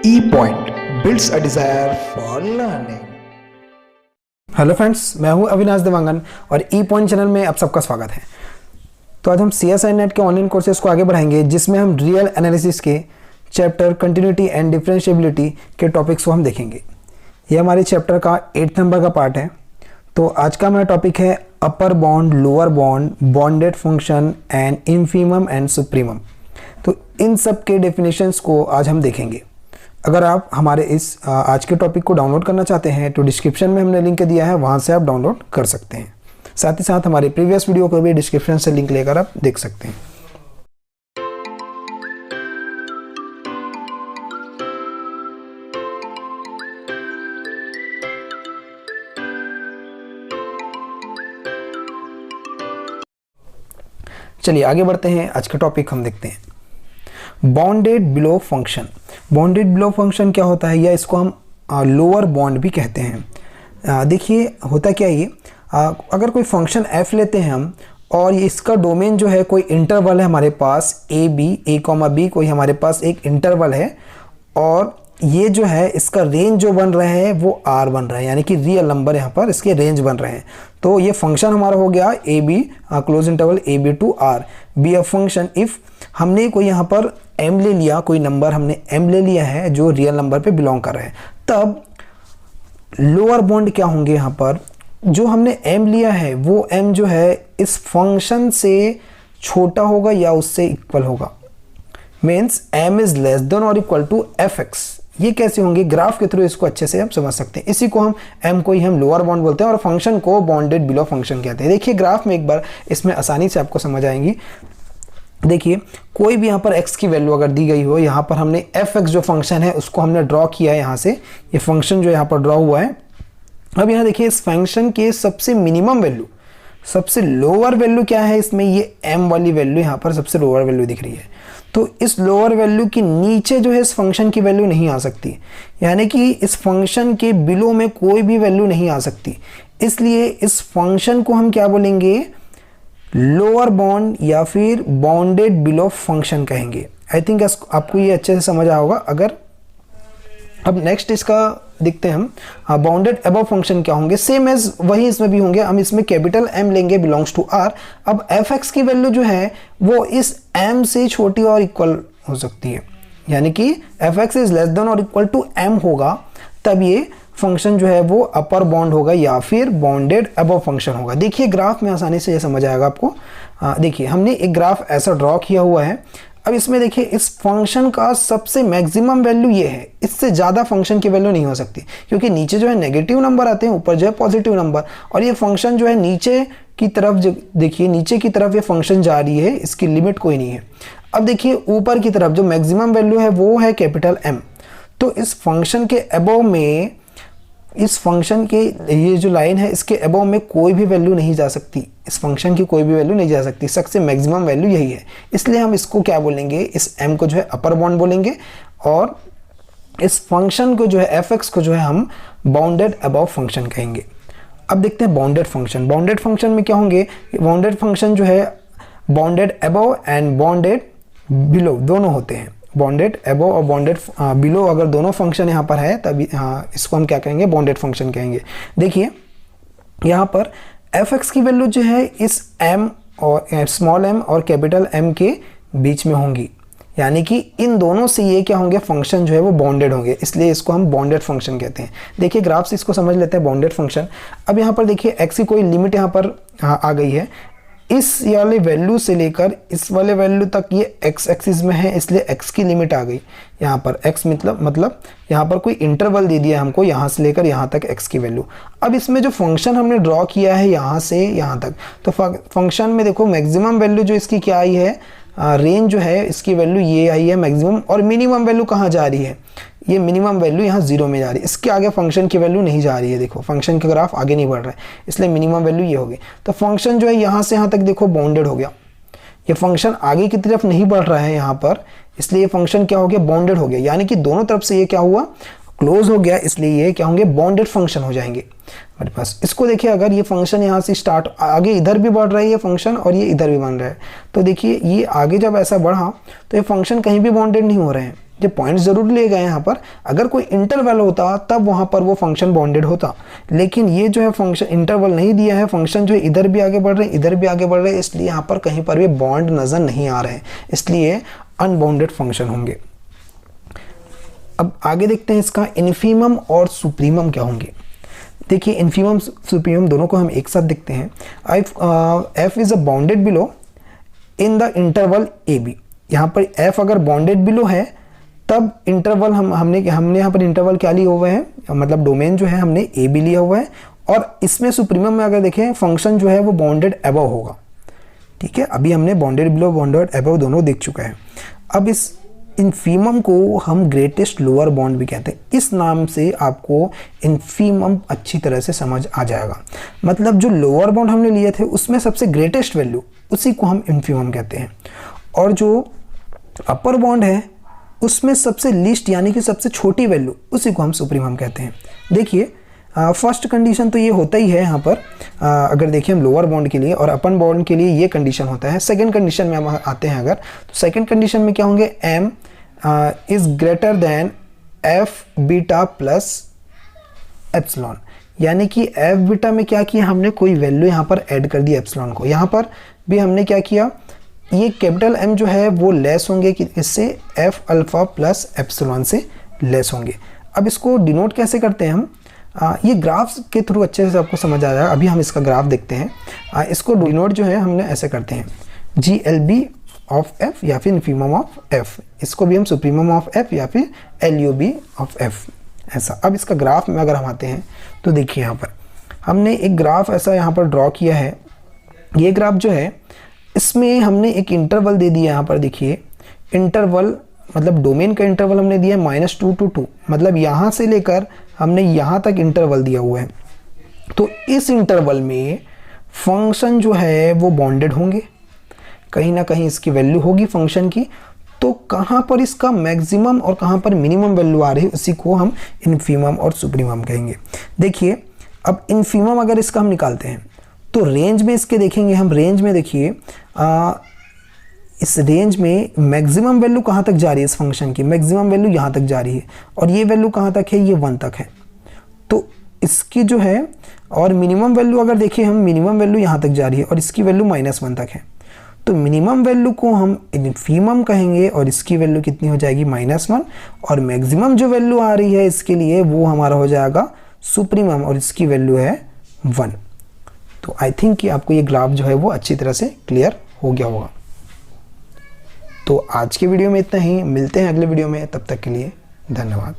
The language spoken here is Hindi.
E Point builds a desire for learning। Hello friends, मैं हूं अविनाश देवांगन और ई पॉइंट चैनल में आप सबका स्वागत है। तो आज हम CSI नेट के ऑनलाइन कोर्सेज को आगे बढ़ाएंगे, जिसमें हम रियल एनालिसिस के चैप्टर कंटिन्यूटी एंड डिफरेंशिएबिलिटी के टॉपिक्स को हम देखेंगे। ये हमारे चैप्टर का 8 नंबर का पार्ट है। तो आज का हमारा टॉपिक है upper bound, lower bound, bounded function and infimum and supremum. तो इन सब के डेफिनेशंस को आज हम देखेंगे। अगर आप हमारे इस आज के टॉपिक को डाउनलोड करना चाहते हैं तो डिस्क्रिप्शन में हमने लिंक दिया है, वहाँ से आप डाउनलोड कर सकते हैं। साथ ही साथ हमारे प्रीवियस वीडियो को भी डिस्क्रिप्शन से लिंक लेकर आप देख सकते हैं। चलिए आगे बढ़ते हैं। आज का टॉपिक हम देखते हैं bonded below function. Bonded below function क्या होता है, या इसको हम लोअर बॉन्ड भी कहते हैं। देखिए होता क्या है ये, अगर कोई फंक्शन f लेते हैं हम, और इसका डोमेन जो है कोई इंटरवल है हमारे पास a, कोई हमारे पास एक इंटरवल है, और ये जो है इसका रेंज जो बन रहा है वो r बन रहा है, यानी कि रियल नंबर यहाँ पर इसके रेंज बन रहे हैं। तो ये फंक्शन हमारा हो गया ab close interval ab to r be a function if हमने कोई यहाँ पर m ले लिया, कोई नंबर हमने m ले लिया है जो रियल नंबर पे बिलोंग कर रहे हैं। तब लोअर बॉन्ड क्या होंगे, यहाँ पर जो हमने m लिया है वो m जो है इस फंक्शन से छोटा होगा या उससे इक्वल होगा। Means m is less than और इक्वल टू fx। ये कैसे होंगे, ग्राफ के थ्रू इसको अच्छे से हम समझ सकते हैं। इसी को हम m को ही हम लोअर बॉन्ड बोलते हैं और फंक्शन को बॉन्डेड बिलो फंक्शन कहते हैं। देखिए ग्राफ में एक बार इसमें आसानी से आपको समझ आएंगी। देखिए कोई भी यहाँ पर x की वैल्यू अगर दी गई हो, यहाँ पर हमने fx जो फंक्शन है उसको हमने ड्रॉ किया है। यहाँ से ये फंक्शन जो यहाँ पर ड्रॉ हुआ है। अब यहाँ देखिए इस फंक्शन के सबसे मिनिमम वैल्यू, सबसे लोअर वैल्यू क्या है इसमें, ये m वाली वैल्यू यहाँ पर सबसे लोअर वैल्यू दिख रही है। तो इस लोअर वैल्यू के नीचे जो है इस फंक्शन की वैल्यू नहीं आ सकती, यानी कि इस फंक्शन के बिलो में कोई भी वैल्यू नहीं आ सकती। इसलिए इस फंक्शन को हम क्या बोलेंगे, लोअर बॉन्ड या फिर बॉन्डेड बिलो फंक्शन कहेंगे। आई थिंक आपको ये अच्छे से समझ आया होगा। अगर अब नेक्स्ट इसका देखते हैं हम बाउंडेड अबव फंक्शन क्या होंगे, सेम एज वही इसमें भी होंगे। हम इसमें कैपिटल M लेंगे बिलोंग्स टू R। अब fx की वैल्यू जो है वो इस m से छोटी और इक्वल हो सकती है, यानी कि fx इज लेस देन और इक्वल टू m होगा, तब ये फंक्शन जो है वो अपर बॉन्ड होगा या फिर बॉन्डेड अबव फंक्शन होगा। देखिए ग्राफ में आसानी से ये समझ आएगा आपको। देखिए हमने एक ग्राफ ऐसा ड्रॉ किया हुआ है। अब इसमें देखिए इस फंक्शन का सबसे मैक्सिमम वैल्यू ये है, इससे ज़्यादा फंक्शन की वैल्यू नहीं हो सकती, क्योंकि नीचे जो है नेगेटिव नंबर आते हैं, ऊपर जो है पॉजिटिव नंबर। और ये फंक्शन जो है नीचे की तरफ, जो देखिए नीचे की तरफ ये फंक्शन जा रही है, इसकी लिमिट कोई नहीं है। अब देखिए ऊपर की तरफ जो मैक्सिमम वैल्यू है वो है कैपिटल M। तो इस फंक्शन के अबव में, इस फंक्शन के ये जो लाइन है इसके अबव में कोई भी वैल्यू नहीं जा सकती, इस फंक्शन की कोई भी वैल्यू नहीं जा सकती। सबसे मैक्सिमम वैल्यू यही है, इसलिए हम इसको क्या बोलेंगे, इस m को जो है अपर बॉन्ड बोलेंगे, और इस फंक्शन को जो है fx को जो है हम बाउंडेड अबव फंक्शन कहेंगे। अब देखते हैं बाउंडेड फंक्शन। बाउंडेड फंक्शन में क्या होंगे, बाउंडेड फंक्शन जो है bounded above and bounded below दोनों होते हैं। बॉन्डेड अबव और बॉन्डेड बिलो अगर दोनों फंक्शन यहाँ पर है तभी इसको हम क्या कहेंगे, बॉन्डेड फंक्शन कहेंगे। देखिए यहाँ पर fx की वैल्यू जो है इस m और स्मॉल m और कैपिटल M के बीच में होंगी, यानी कि इन दोनों से ये क्या होंगे, फंक्शन जो है वो बॉन्डेड होंगे, इसलिए इसको हम बॉन्डेड फंक्शन कहते हैं। देखिए ग्राफ से इसको समझ लेते हैं बॉन्डेड फंक्शन। अब यहाँ पर देखिए x की कोई लिमिट यहाँ पर आ गई है, इस वाले वैल्यू से लेकर इस वाले वैल्यू तक ये x एक्सिस में है, इसलिए x की लिमिट आ गई यहाँ पर। x मतलब यहाँ पर कोई इंटरवल दे दिया हमको, यहाँ से लेकर यहाँ तक x की वैल्यू। अब इसमें जो फंक्शन हमने ड्रॉ किया है यहाँ से यहाँ तक, तो फंक्शन में देखो मैक्सिमम वैल्यू जो इसकी क्या आई है, रेंज जो है इसकी वैल्यू ये आई है मैक्सिमम, और मिनिमम वैल्यू कहाँ जा रही है, ये मिनिमम वैल्यू यहाँ 0 में जा रही है। इसके आगे फंक्शन की वैल्यू नहीं जा रही है, देखो फंक्शन का ग्राफ आगे नहीं बढ़ रहा है, इसलिए मिनिमम वैल्यू ये होगी। तो फंक्शन जो है यहाँ से यहाँ तक देखो बाउंडेड हो गया, ये फंक्शन आगे की तरफ नहीं बढ़ रहा है यहाँ पर, इसलिए ये फंक्शन क्या हो गया, बाउंडेड हो गया, यानी कि दोनों तरफ से ये क्या हुआ, क्लोज हो गया, इसलिए ये क्या होंगे, बॉन्डेड फंक्शन हो जाएंगे हमारे पास। इसको देखिए अगर ये फंक्शन यहाँ से स्टार्ट आगे इधर भी बढ़ रहा है ये फंक्शन, और ये इधर भी बन रहा है, तो देखिए ये आगे जब ऐसा बढ़ा तो ये फंक्शन कहीं भी बाउंडेड नहीं हो रहे हैं, जो पॉइंट ज़रूर लिए गए हैं यहाँ पर, अगर कोई इंटरवल होता तब वहाँ पर वो फंक्शन बाउंडेड होता, लेकिन ये जो है फंक्शन इंटरवल नहीं दिया है, फंक्शन जो है इधर भी आगे बढ़ रहे हैं इधर भी आगे बढ़ रहे हैं, इसलिए यहाँ पर कहीं पर भी बॉन्ड नज़र नहीं आ रहे हैं, इसलिए अनबाउंडेड फंक्शन होंगे। अब आगे देखते हैं इसका इन्फीमम और सुप्रीमम क्या होंगे। देखिए इन्फीमम सुप्रीमम दोनों को हम एक साथ देखते हैं। F is a bounded below in the interval A B. यहाँ पर एफ अगर बाउंडेड बिलो है तब इंटरवल हमने यहाँ पर इंटरवल क्या लिए हुए हैं, मतलब डोमेन जो है हमने ए बी लिया हुआ है, और इसमें सुप्रीमम में अगर देखें फंक्शन जो है वो बाउंडेड अबव होगा। ठीक है, अभी हमने बाउंडेड बिलो बाउंडेड अबव दोनों देख चुका है। अब इस इन्फीमम को हम ग्रेटेस्ट लोअर बाउंड भी कहते हैं। इस नाम से आपको इन्फीमम अच्छी तरह से समझ आ जाएगा। मतलब जो लोअर बाउंड हमने लिए थे उसमें सबसे ग्रेटेस्ट वैल्यू उसी को हम इन्फीमम कहते हैं, और जो अपर बाउंड है उसमें सबसे लीस्ट यानी कि सबसे छोटी वैल्यू उसी को हम सुप्रीमम कहते हैं। देखिए फर्स्ट कंडीशन तो ये होता ही है यहाँ पर, अगर देखिए हम लोअर बाउंड के लिए और अपर बाउंड के लिए ये कंडीशन होता है। सेकंड कंडीशन में हम आते हैं अगर, तो सेकंड कंडीशन में क्या होंगे, m is greater than F beta plus epsilon, यानी कि एफ बीटा में क्या किया हमने, कोई वैल्यू यहाँ पर ऐड कर दी एप्सिलॉन को। यहाँ पर भी हमने क्या किया, ये कैपिटल M जो है वो लेस होंगे कि इससे एफ अल्फा प्लस एप्सिलॉन से लेस होंगे। अब इसको डिनोट कैसे करते हैं हम, ये ग्राफ्स के थ्रू अच्छे से आपको समझ आया। अभी हम इसका ग्राफ देखते हैं। इसको डिनोट जो है हमने ऐसे करते हैं, GLB ऑफ F या फिर इन्फीमम ऑफ F, इसको भी हम सुप्रीमम ऑफ F या फिर LUB ऑफ F, ऐसा। अब इसका ग्राफ में अगर हम आते हैं तो देखिए यहाँ पर हमने एक ग्राफ ऐसा यहाँ पर ड्रॉ किया है। ये ग्राफ जो है इसमें हमने एक इंटरवल दे दिया, यहाँ पर देखिए इंटरवल मतलब डोमेन का इंटरवल हमने दिया -2 to 2, मतलब यहाँ से लेकर हमने यहाँ तक इंटरवल दिया हुआ है। तो इस इंटरवल में फंक्शन जो है वो बाउंडेड होंगे, कहीं ना कहीं इसकी वैल्यू होगी फंक्शन की। तो कहाँ पर इसका मैक्सिमम और कहाँ पर मिनिमम वैल्यू आ रही है उसी को हम इन्फीमम और सुप्रीमम कहेंगे। देखिए अब इन्फीमम अगर इसका हम निकालते हैं तो रेंज में इसके देखेंगे हम, रेंज में देखिए इस रेंज में मैक्सिमम वैल्यू कहाँ तक जा रही है, इस फंक्शन की मैक्सिमम वैल्यू यहाँ तक जा रही है, और ये वैल्यू कहाँ तक है, ये 1 तक है। तो इसकी जो है, और मिनिमम वैल्यू अगर देखिए हम, मिनिमम वैल्यू यहाँ तक जा रही है और इसकी वैल्यू -1 तक है। तो मिनिमम वैल्यू को हम इन्फीमम कहेंगे और इसकी वैल्यू कितनी हो जाएगी, -1, और मैक्सिमम जो वैल्यू आ रही है इसके लिए वो हमारा हो जाएगा सुप्रीमम और इसकी वैल्यू है 1। तो आई थिंक कि आपको ये ग्राफ जो है वो अच्छी तरह से क्लियर हो गया होगा। तो आज के वीडियो में इतना ही, मिलते हैं अगले वीडियो में, तब तक के लिए धन्यवाद।